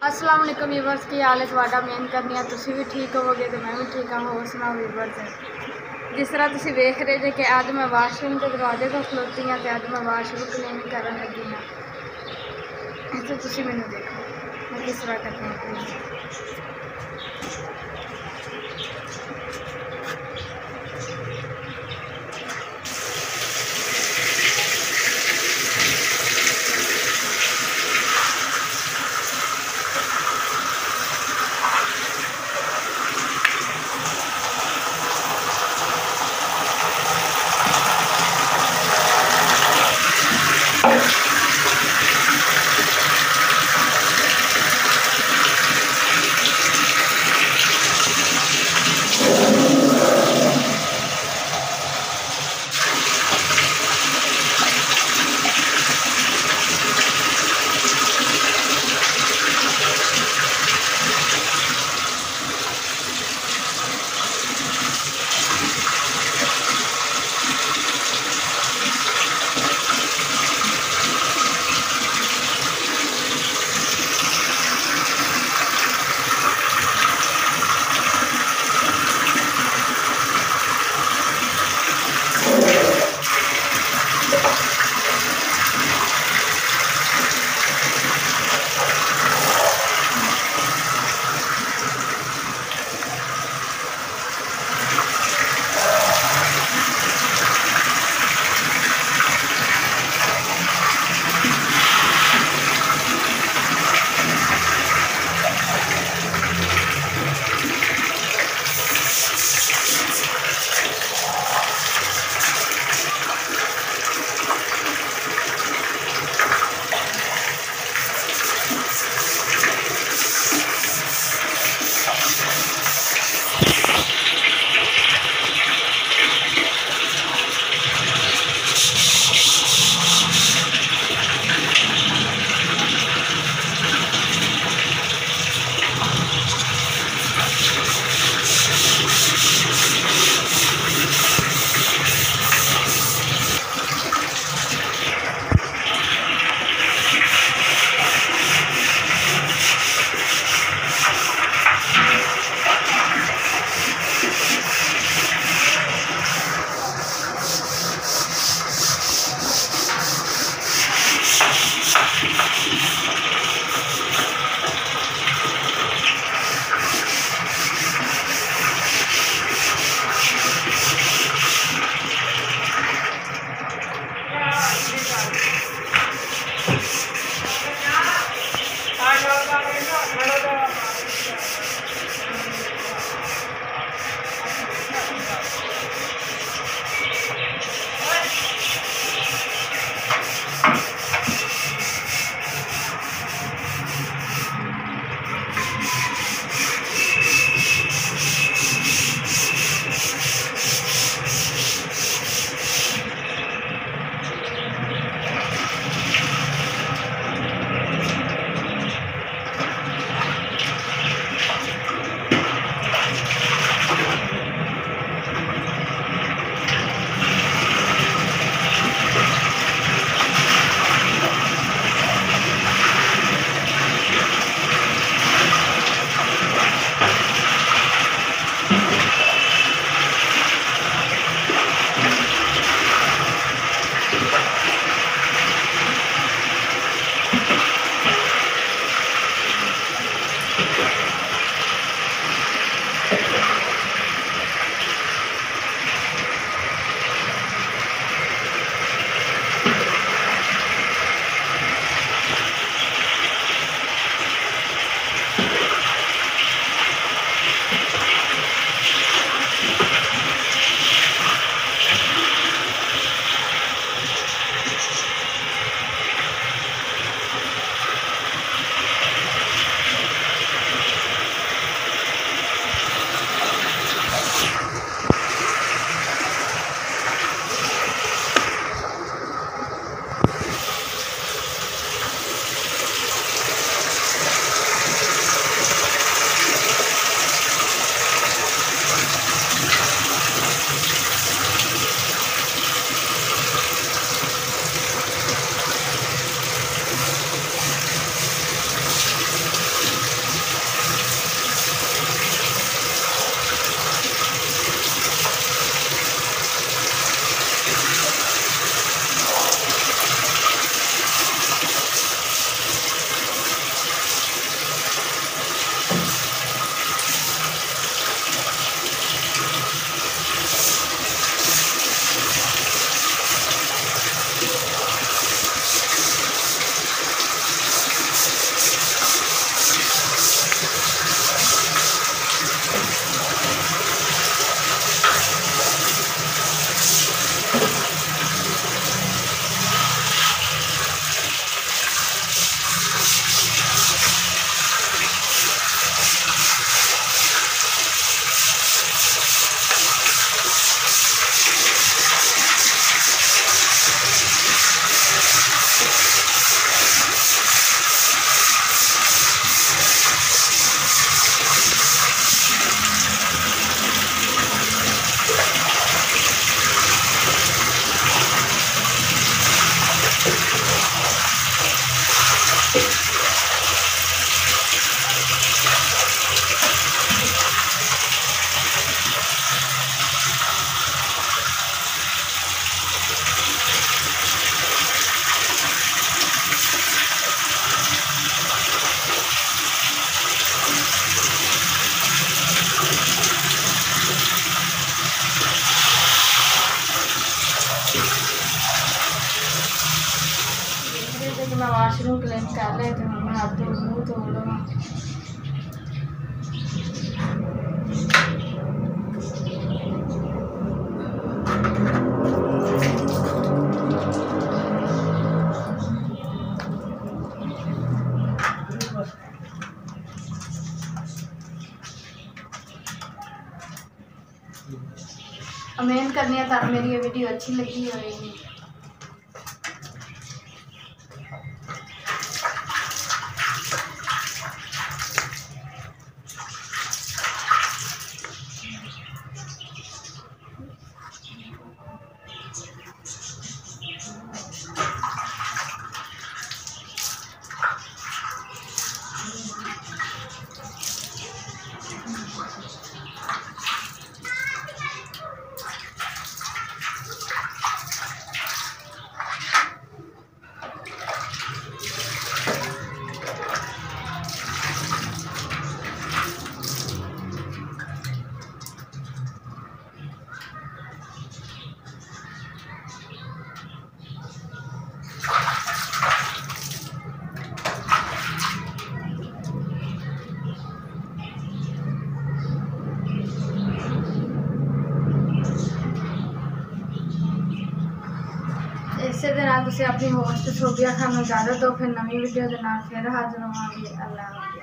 अस्सलाम वालेकुम व्यूवर्स, की हाल है तुहाडा? उम्मीद करनी है तुसीं भी ठीक होवोगे तो मैं भी ठीक हाँ। होर सुनाओ व्यूवर्स, जिस तरह तुसीं वेख रहे जे कि अज मैं वाशरूम के दरवाजे को खलोती हाँ तो अज मैं वाशरूम क्लीन करन लगी हाँ। तो तुसीं मैनूं देखो मैं किस तरह करती हूँ क्लीन। ले तो मैं हाथ धो मुँह धो लवा। उम्मीद करनी है तो मेरी ये वीडियो अच्छी लगी होगी। इसे दे नाल तुसीं अपनी होस्ट सोबिया खान नूं इजाजत दो। फिर नवीं वीडियो दे नाल फिर हाज़र होवांगे। अल्लाह।